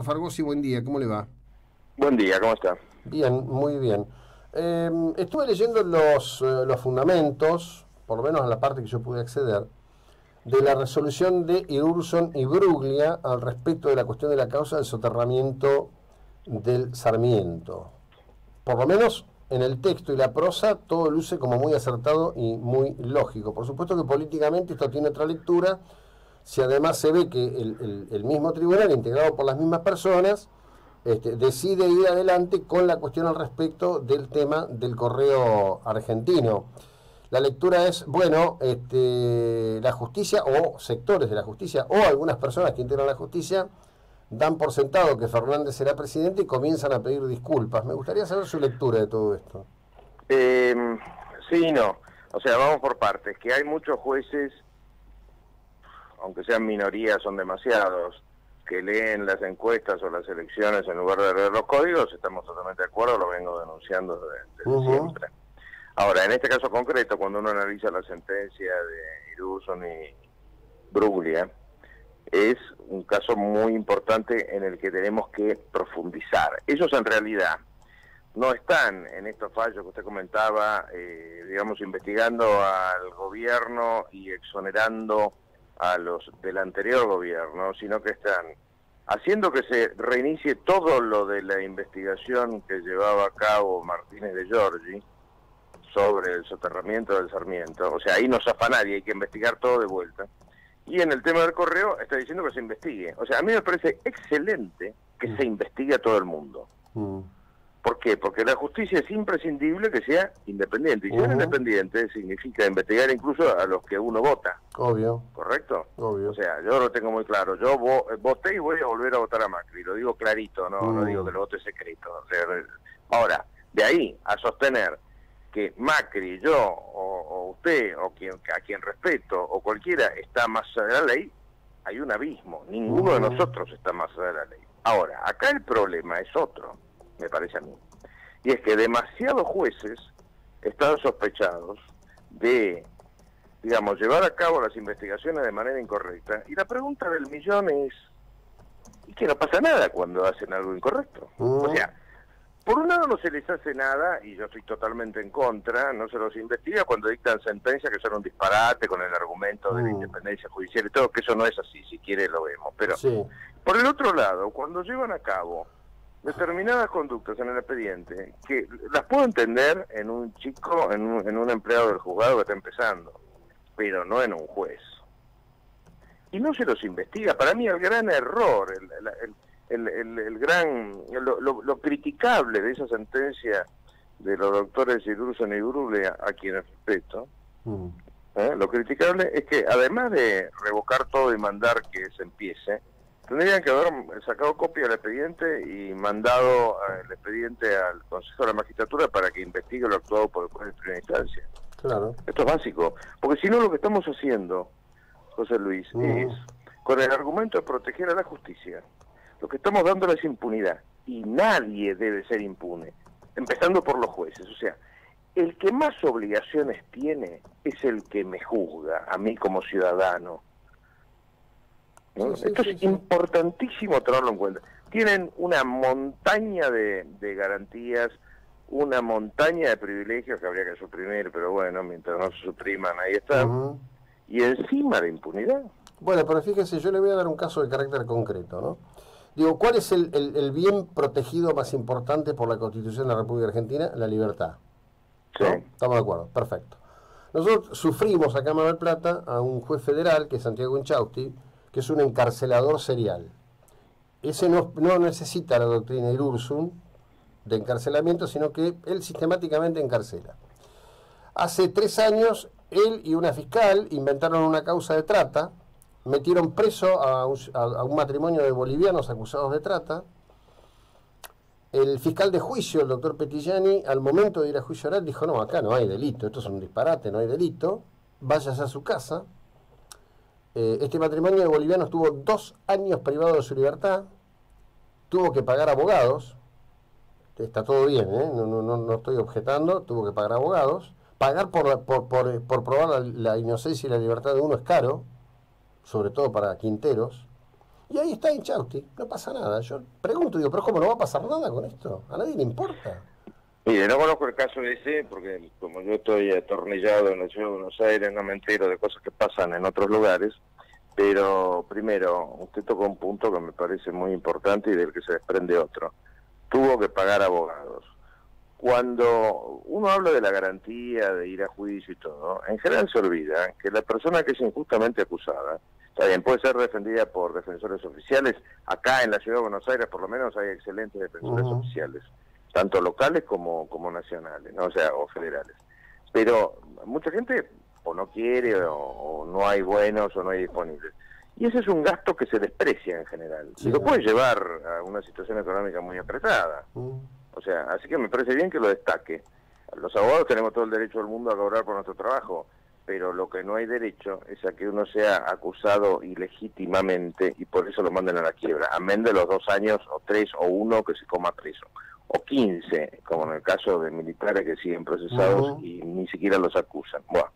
Fargosi, buen día, ¿cómo le va? Buen día, ¿cómo está? Bien, muy bien. Estuve leyendo los fundamentos, por lo menos en la parte que yo pude acceder, de la resolución de Irurson y Bruglia al respecto de la cuestión de la causa del soterramiento del Sarmiento. Por lo menos en el texto y la prosa todo luce como muy acertado y muy lógico. Por supuesto que políticamente esto tiene otra lectura, si además se ve que el mismo tribunal, integrado por las mismas personas, decide ir adelante con la cuestión al respecto del tema del correo argentino. La lectura es, bueno, la justicia o sectores de la justicia o algunas personas que integran la justicia dan por sentado que Fernández será presidente y comienzan a pedir disculpas. Me gustaría saber su lectura de todo esto. Eh, sí y no. O sea, vamos por partes. Que hay muchos jueces, aunque sean minorías, son demasiados, que leen las encuestas o las elecciones en lugar de leer los códigos. Estamos totalmente de acuerdo, lo vengo denunciando desde siempre. Ahora, en este caso concreto, cuando uno analiza la sentencia de Irurson y Bruglia, es un caso muy importante en el que tenemos que profundizar. Ellos en realidad no están en estos fallos que usted comentaba, digamos, investigando al gobierno y exonerando a los del anterior gobierno, sino que están haciendo que se reinicie todo lo de la investigación que llevaba a cabo Martínez de Giorgi sobre el soterramiento del Sarmiento. O sea, ahí no zafa nadie, hay que investigar todo de vuelta. Y en el tema del correo está diciendo que se investigue. O sea, a mí me parece excelente que se investigue a todo el mundo. ¿Por qué? Porque la justicia es imprescindible que sea independiente. Y ser independiente significa investigar incluso a los que uno vota. Obvio. ¿Correcto? Obvio. O sea, yo lo tengo muy claro. Yo voté y voy a volver a votar a Macri. Lo digo clarito, no digo que lo vote secreto. O sea, ahora, de ahí a sostener que Macri, yo, o usted, o a quien respeto, o cualquiera, está más allá de la ley, hay un abismo. Ninguno de nosotros está más allá de la ley. Ahora, acá el problema es otro, me parece a mí. Y es que demasiados jueces están sospechados de, digamos, llevar a cabo las investigaciones de manera incorrecta. Y la pregunta del millón es, ¿y que no pasa nada cuando hacen algo incorrecto? O sea, por un lado no se les hace nada, y yo estoy totalmente en contra, no se los investiga cuando dictan sentencias que son un disparate con el argumento de la independencia judicial y todo, que eso no es así, si quiere lo vemos. Pero por el otro lado, cuando llevan a cabo determinadas conductas en el expediente, que las puedo entender en un chico, en un empleado del juzgado que está empezando, pero no en un juez. Y no se los investiga. Para mí el gran error, lo criticable de esa sentencia de los doctores Irurson y Bruglia, a quienes respeto, lo criticable es que además de revocar todo y mandar que se empiece, tendrían que haber sacado copia del expediente y mandado el expediente al Consejo de la Magistratura para que investigue lo actuado por el juez de primera instancia. Claro. Esto es básico, porque si no lo que estamos haciendo, José Luis, es, con el argumento de proteger a la justicia, lo que estamos dando es impunidad, y nadie debe ser impune, empezando por los jueces. O sea, el que más obligaciones tiene es el que me juzga, a mí como ciudadano. ¿No? Esto es importantísimo tenerlo en cuenta. Tienen una montaña de garantías, una montaña de privilegios que habría que suprimir, pero bueno, mientras no se supriman, ahí están. Y encima de impunidad. Bueno, pero fíjese, yo le voy a dar un caso de carácter concreto, ¿no? Digo, ¿cuál es el bien protegido más importante por la Constitución de la República Argentina? La libertad. Sí. ¿No? Estamos de acuerdo, perfecto. Nosotros sufrimos acá en Mar del Plata a un juez federal, que es Santiago Inchausti, que es un encarcelador serial. Ese no necesita la doctrina Irurson de encarcelamiento, sino que él sistemáticamente encarcela. Hace 3 años, él y una fiscal inventaron una causa de trata, metieron preso a un matrimonio de bolivianos acusados de trata. El fiscal de juicio, el doctor Petillani, al momento de ir a juicio oral, dijo, no, acá no hay delito, esto es un disparate, no hay delito, váyase a su casa. Este matrimonio de bolivianos tuvo 2 años privado de su libertad, tuvo que pagar abogados, está todo bien, no estoy objetando, tuvo que pagar abogados, pagar por probar la inocencia y la libertad de uno es caro, sobre todo para quinteros, Y ahí está Inchausti, no pasa nada. Yo pregunto, digo, pero ¿cómo no va a pasar nada con esto? A nadie le importa. Mire, no conozco el caso ese, porque como yo estoy atornillado en la ciudad de Buenos Aires, no me entero de cosas que pasan en otros lugares, pero primero, usted tocó un punto que me parece muy importante y del que se desprende otro. Tuvo que pagar abogados. Cuando uno habla de la garantía de ir a juicio y todo, en general se olvida que la persona que es injustamente acusada, está bien, puede ser defendida por defensores oficiales. Acá en la ciudad de Buenos Aires por lo menos hay excelentes defensores oficiales, tanto locales como nacionales, ¿no? O sea, o federales. Pero mucha gente o no quiere o no hay buenos o no hay disponibles. Y ese es un gasto que se desprecia en general. Sí, y lo puede llevar a una situación económica muy apretada. O sea, así que me parece bien que lo destaque. Los abogados tenemos todo el derecho del mundo a cobrar por nuestro trabajo, pero lo que no hay derecho es a que uno sea acusado ilegítimamente y por eso lo manden a la quiebra, amén de los 2 años o 3 o 1 que se coma preso, o 15, como en el caso de militares que siguen procesados y ni siquiera los acusan. Bueno,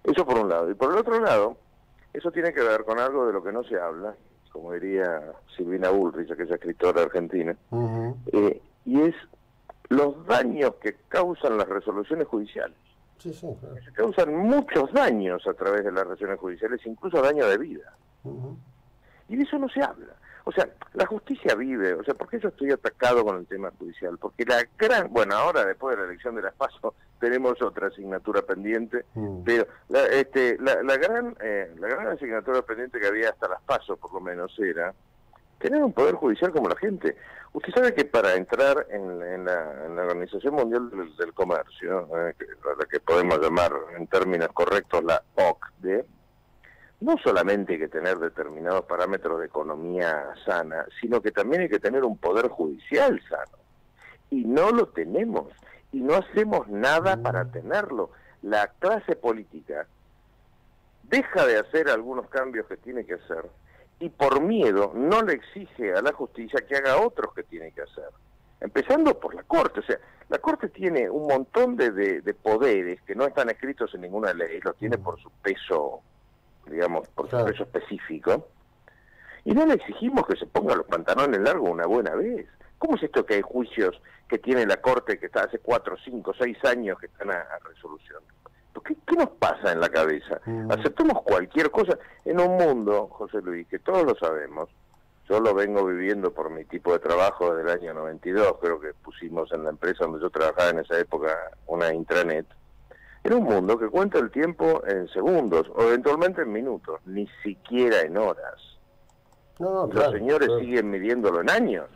eso por un lado. Y por el otro lado, eso tiene que ver con algo de lo que no se habla, como diría Silvina Bullrich, aquella escritora argentina, y es los daños que causan las resoluciones judiciales. Sí, sí, claro. Se causan muchos daños a través de las resoluciones judiciales, incluso daño de vida. Y de eso no se habla. O sea, la justicia vive. O sea, ¿por qué yo estoy atacado con el tema judicial? Porque la gran... Bueno, ahora después de la elección de las PASO tenemos otra asignatura pendiente, pero la gran asignatura pendiente que había hasta las PASO, por lo menos, era tener un poder judicial como la gente. Usted sabe que para entrar en la Organización Mundial del Comercio, a la que podemos llamar en términos correctos la OCDE, no solamente hay que tener determinados parámetros de economía sana, sino que también hay que tener un poder judicial sano. Y no lo tenemos, y no hacemos nada para tenerlo. La clase política deja de hacer algunos cambios que tiene que hacer, y por miedo no le exige a la justicia que haga otros que tiene que hacer. Empezando por la Corte. O sea, la Corte tiene un montón de poderes que no están escritos en ninguna ley, los tiene por su peso, digamos, por su peso específico, y no le exigimos que se ponga los pantalones largos una buena vez. ¿Cómo es esto que hay juicios que tiene la Corte que está hace 4, 5, 6 años que están a resolución? ¿Qué nos pasa en la cabeza? Aceptamos cualquier cosa en un mundo, José Luis, que todos lo sabemos. Yo lo vengo viviendo por mi tipo de trabajo desde el año 92, creo que pusimos en la empresa donde yo trabajaba en esa época una intranet. Era un mundo que cuenta el tiempo en segundos, o eventualmente en minutos, ni siquiera en horas. Los señores siguen midiéndolo en años.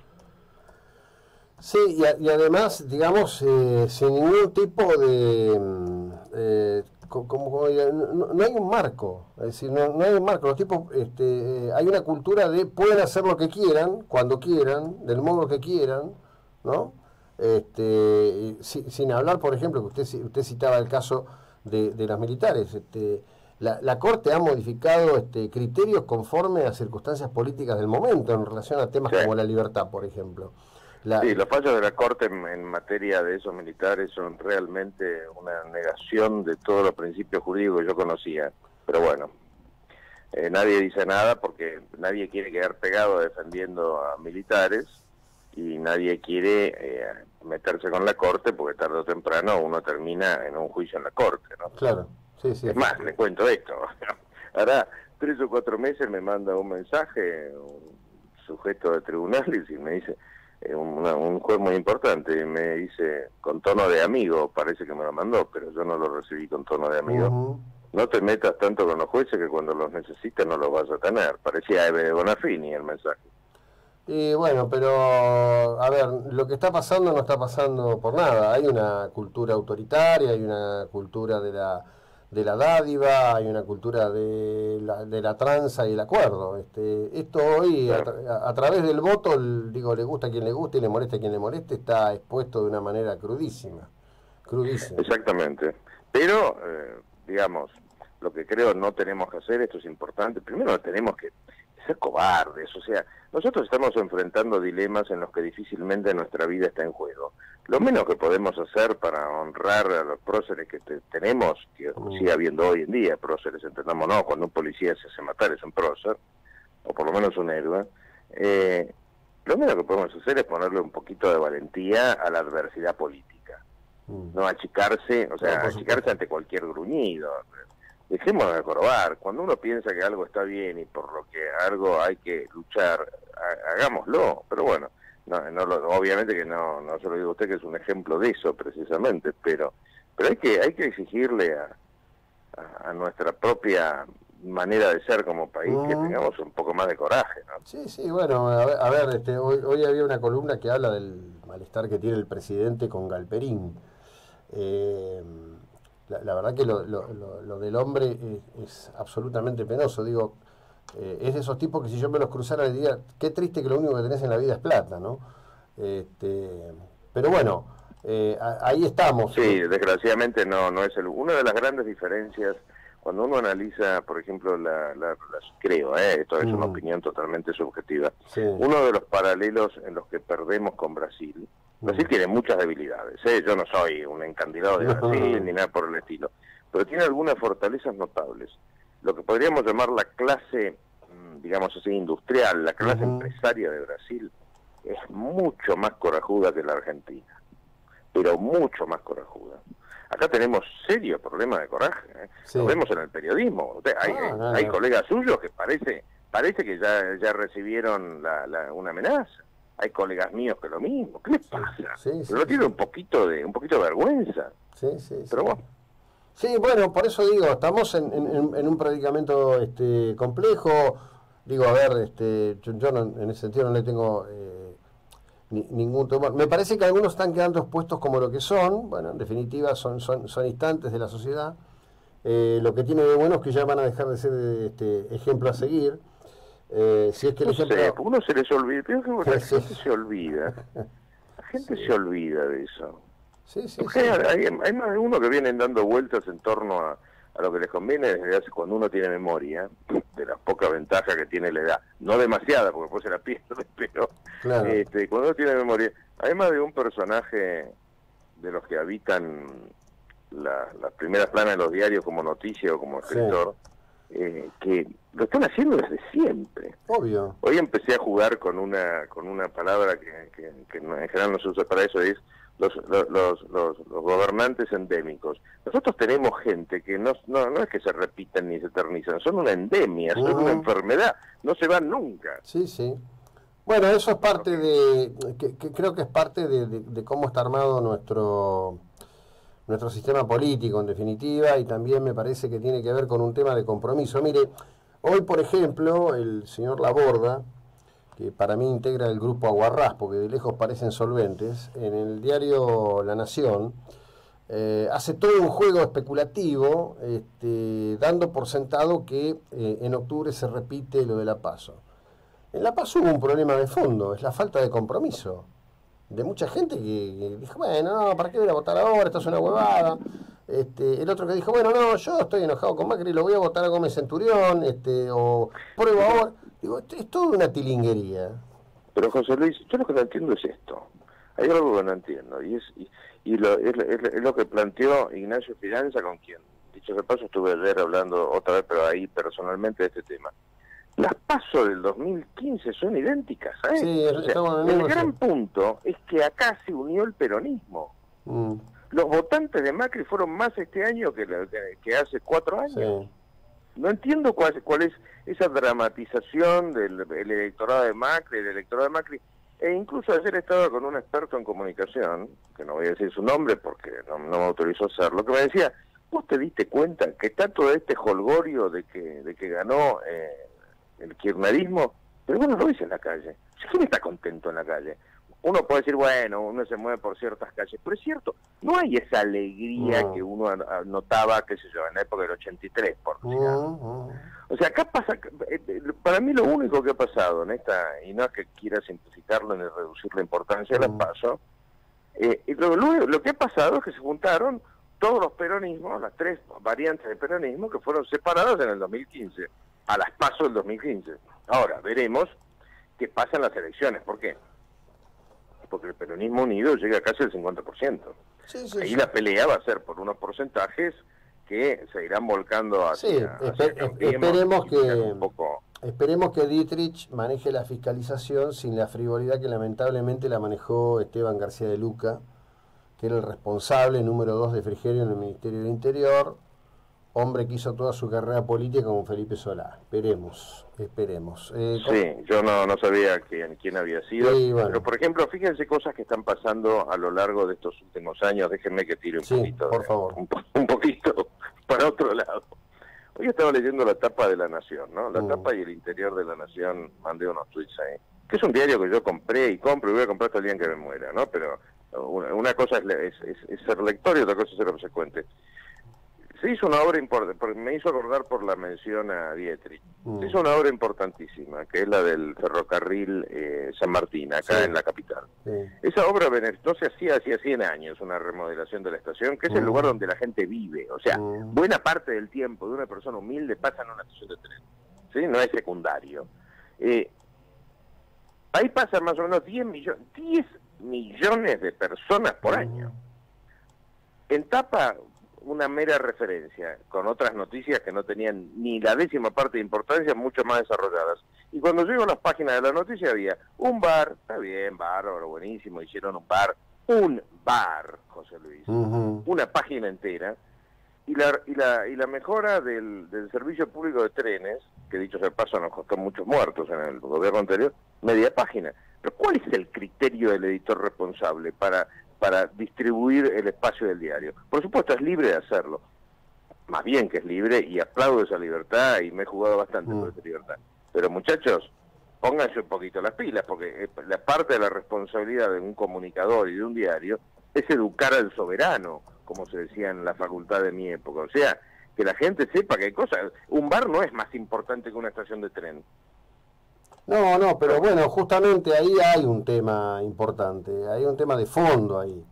Sí, y además, digamos, sin ningún tipo de... no hay un marco, es decir, no hay un marco. Los tipos, hay una cultura de pueden hacer lo que quieran, cuando quieran, del modo que quieran, ¿no? Sin hablar, por ejemplo, que usted citaba el caso de las militares. La Corte ha modificado criterios conforme a circunstancias políticas del momento en relación a temas como la libertad, por ejemplo. Sí, los fallos de la Corte en materia de esos militares son realmente una negación de todos los principios jurídicos que yo conocía. Pero bueno, nadie dice nada porque nadie quiere quedar pegado defendiendo a militares y nadie quiere meterse con la Corte porque tarde o temprano uno termina en un juicio en la Corte, ¿no? Claro, sí, sí. Es más, le cuento esto. Ahora, 3 o 4 meses me manda un mensaje, un sujeto de tribunales, y me dice... un juez muy importante, y me dice con tono de amigo, parece que me lo mandó, pero yo no lo recibí con tono de amigo. No te metas tanto con los jueces que cuando los necesitas no los vas a tener. Parecía Eve de Bonafini el mensaje. Y bueno, pero a ver, lo que está pasando no está pasando por nada. Hay una cultura autoritaria, hay una cultura de la dádiva, hay una cultura de la tranza y el acuerdo. Esto hoy, claro, a través del voto, le gusta a quien le guste y le molesta a quien le moleste, está expuesto de una manera crudísima. Exactamente. Pero, digamos, lo que creo no tenemos que hacer, esto es importante, primero tenemos que ser cobardes. O sea, nosotros estamos enfrentando dilemas en los que difícilmente nuestra vida está en juego. Lo menos que podemos hacer para honrar a los próceres que tenemos, que sigue habiendo hoy en día próceres, entendámonos, cuando un policía se hace matar es un prócer, o por lo menos un héroe, lo menos que podemos hacer es ponerle un poquito de valentía a la adversidad política. No achicarse, o sea, achicarse ante cualquier gruñido. Dejémonos de jorobar. Cuando uno piensa que algo está bien y por lo que algo hay que luchar, hagámoslo. Pero bueno, obviamente que no se lo digo a usted que es un ejemplo de eso precisamente, pero hay que exigirle a nuestra propia manera de ser como país que tengamos un poco más de coraje, ¿no? Sí, bueno, a ver hoy había una columna que habla del malestar que tiene el presidente con Galperín. La verdad que lo del hombre es absolutamente penoso. Digo, es de esos tipos que si yo me los cruzara le diría, qué triste que lo único que tenés en la vida es plata, ¿no? Pero bueno, ahí estamos. Sí, desgraciadamente no es una de las grandes diferencias cuando uno analiza, por ejemplo, creo, esto es una opinión totalmente subjetiva, uno de los paralelos en los que perdemos con Brasil. Brasil tiene muchas debilidades, yo no soy un encandilado de Brasil ni nada por el estilo, pero tiene algunas fortalezas notables. Lo que podríamos llamar la clase, digamos así, industrial, la clase empresaria de Brasil, es mucho más corajuda que la Argentina, pero mucho más corajuda. Acá tenemos serios problemas de coraje, lo vemos en el periodismo. Hay colegas suyos que parece que ya recibieron una amenaza. Hay colegas míos que lo mismo. ¿Qué les pasa? Pero tiene un poquito de vergüenza. Pero bueno. Sí, bueno, por eso digo, estamos en un predicamento complejo. Digo, a ver, yo no, en ese sentido no le tengo ningún temor. Me parece que algunos están quedando expuestos como lo que son. Bueno, en definitiva son instantes de la sociedad. Lo que tiene de bueno es que ya van a dejar de ser ejemplo a seguir. Si es que el ejemplo... uno se les olvida, creo que la gente se olvida. La gente se olvida de eso. Hay más de uno que vienen dando vueltas en torno a lo que les conviene desde hace cuando uno tiene memoria, de las pocas ventajas que tiene la edad. No demasiada, porque después se la pierde, pero cuando uno tiene memoria, hay más de un personaje de los que habitan las primeras planas de los diarios como noticia o como escritor, que lo están haciendo desde siempre. Obvio. Hoy empecé a jugar con una palabra que en general no se usa para eso, es los gobernantes endémicos. Nosotros tenemos gente que no es que se repiten ni se eternizan, son una endemia, son una enfermedad, no se van nunca. Sí. Bueno, eso es parte que creo que es parte de cómo está armado nuestro sistema político, en definitiva, y también me parece que tiene que ver con un tema de compromiso. Mire, hoy, por ejemplo, el señor Laborda, que para mí integra el grupo Aguarrás, porque de lejos parecen solventes, en el diario La Nación, hace todo un juego especulativo, dando por sentado que en octubre se repite lo de la PASO. En la PASO hubo un problema de fondo, es la falta de compromiso de mucha gente que dijo, bueno, no, ¿para qué voy a votar ahora? Esto es una huevada. El otro que dijo, bueno, no, yo estoy enojado con Macri, lo voy a votar a Gómez Centurión, o pruebo ahora. Digo, es toda una tilinguería. Pero José Luis, yo lo que no entiendo es esto. Hay algo que no entiendo, y es lo que planteó Ignacio Fidanza, con quien, dicho de paso, estuve ayer hablando otra vez, pero ahí personalmente, de este tema. Las PASO del 2015 son idénticas, ¿sabes? Sí, el gran punto es que acá se unió el peronismo. Los votantes de Macri fueron más este año que hace 4 años. Sí. No entiendo cuál es esa dramatización del electorado de Macri, e incluso ayer estaba con un experto en comunicación, que no voy a decir su nombre porque no me autorizó a hacerlo, que me decía, ¿vos te diste cuenta que está todo este jolgorio de que ganó el kirchnerismo? Pero bueno, lo ves en la calle. ¿Quién está contento en la calle? Uno puede decir, bueno, uno se mueve por ciertas calles, pero es cierto, no hay esa alegría que uno notaba, qué sé yo, en la época del 83, por decir algo. O sea, acá pasa, para mí lo único que ha pasado en esta, y no es que quiera simplificarlo ni reducir la importancia de las PASO, lo que ha pasado es que se juntaron todos los peronismos, las 3 variantes de peronismo que fueron separadas en el 2015, a las PASO del 2015. Ahora, veremos qué pasa en las elecciones. ¿Por qué? Porque el peronismo unido llega casi al 50%. Ahí la pelea va a ser por unos porcentajes que se irán volcando hacia esperemos que Esperemos que Dietrich maneje la fiscalización sin la frivolidad que lamentablemente la manejó Esteban García de Luca, que era el responsable número 2 de Frigerio en el Ministerio del Interior, hombre que hizo toda su carrera política con Felipe Solá. Esperemos. Sí, yo no sabía quién había sido, sí, bueno. Pero por ejemplo, fíjense cosas que están pasando a lo largo de estos últimos años. Déjenme que tire un poquito, por favor. Un poquito para otro lado. Hoy estaba leyendo la tapa de La Nación, ¿no? La tapa y el interior de La Nación, mandé unos tweets ahí. Que es un diario que yo compré y compro y voy a comprar hasta el día en que me muera, ¿no? Pero una cosa es ser lector y otra cosa es ser obsecuente. Se hizo una obra importante, porque me hizo acordar por la mención a Dietrich. Se hizo una obra importantísima, que es la del ferrocarril San Martín, acá en la capital. Esa obra no se hacía 100 años, una remodelación de la estación, que es el lugar donde la gente vive. O sea, buena parte del tiempo de una persona humilde pasa en una estación de tren. ¿Sí? No es secundario. Ahí pasan más o menos 10 millones de personas por año. En tapa, una mera referencia, con otras noticias que no tenían ni la 10ª parte de importancia, mucho más desarrolladas. Y cuando llego a las páginas de la noticia había un bar, está bien, bárbaro, buenísimo, hicieron un bar, José Luis, una página entera, y la mejora del servicio público de trenes, que dicho sea de paso nos costó muchos muertos en el gobierno anterior, media página. Pero ¿cuál es el criterio del editor responsable para distribuir el espacio del diario? Por supuesto, es libre de hacerlo. Más bien que es libre, y aplaudo esa libertad, y me he jugado bastante por esa libertad. Pero muchachos, pónganse un poquito las pilas, porque la parte de la responsabilidad de un comunicador y de un diario es educar al soberano, como se decía en la facultad de mi época. O sea, que la gente sepa que hay cosas. Un bar no es más importante que una estación de tren. No, pero bueno, justamente ahí hay un tema importante, hay un tema de fondo ahí,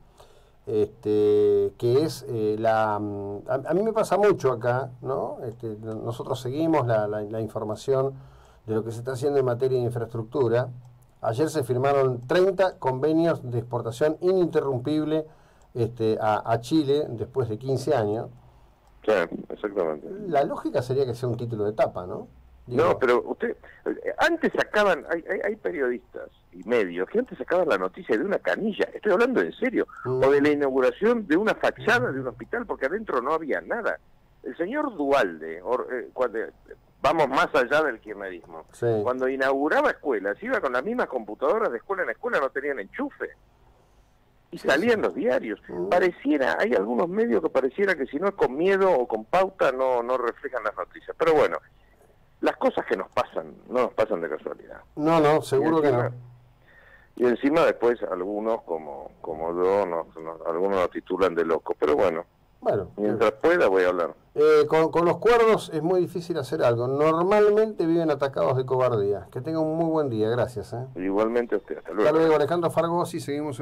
que es a mí me pasa mucho acá, ¿no? Nosotros seguimos la información de lo que se está haciendo en materia de infraestructura. Ayer se firmaron 30 convenios de exportación ininterrumpible a Chile después de 15 años. Sí, exactamente. La lógica sería que sea un título de tapa, ¿no? Digo, no, pero antes sacaban, hay periodistas y medios que antes sacaban la noticia de una canilla, estoy hablando en serio, o de la inauguración de una fachada de un hospital, porque adentro no había nada. El señor Duhalde, vamos más allá del kirchnerismo, cuando inauguraba escuelas, iba con las mismas computadoras de escuela en escuela, no tenían enchufe. Y salían los diarios. Hay algunos medios que pareciera que si no es con miedo o con pauta no reflejan las noticias. Pero bueno, las cosas que nos pasan, no nos pasan de casualidad. No, seguro que no. Y encima después algunos, como yo, algunos nos titulan de locos. Pero bueno, mientras pueda voy a hablar. Con los cuerdos es muy difícil hacer algo. Normalmente viven atacados de cobardía. Que tengan un muy buen día, gracias. Igualmente a usted, hasta luego. Hasta luego, Alejandro Fargosi, seguimos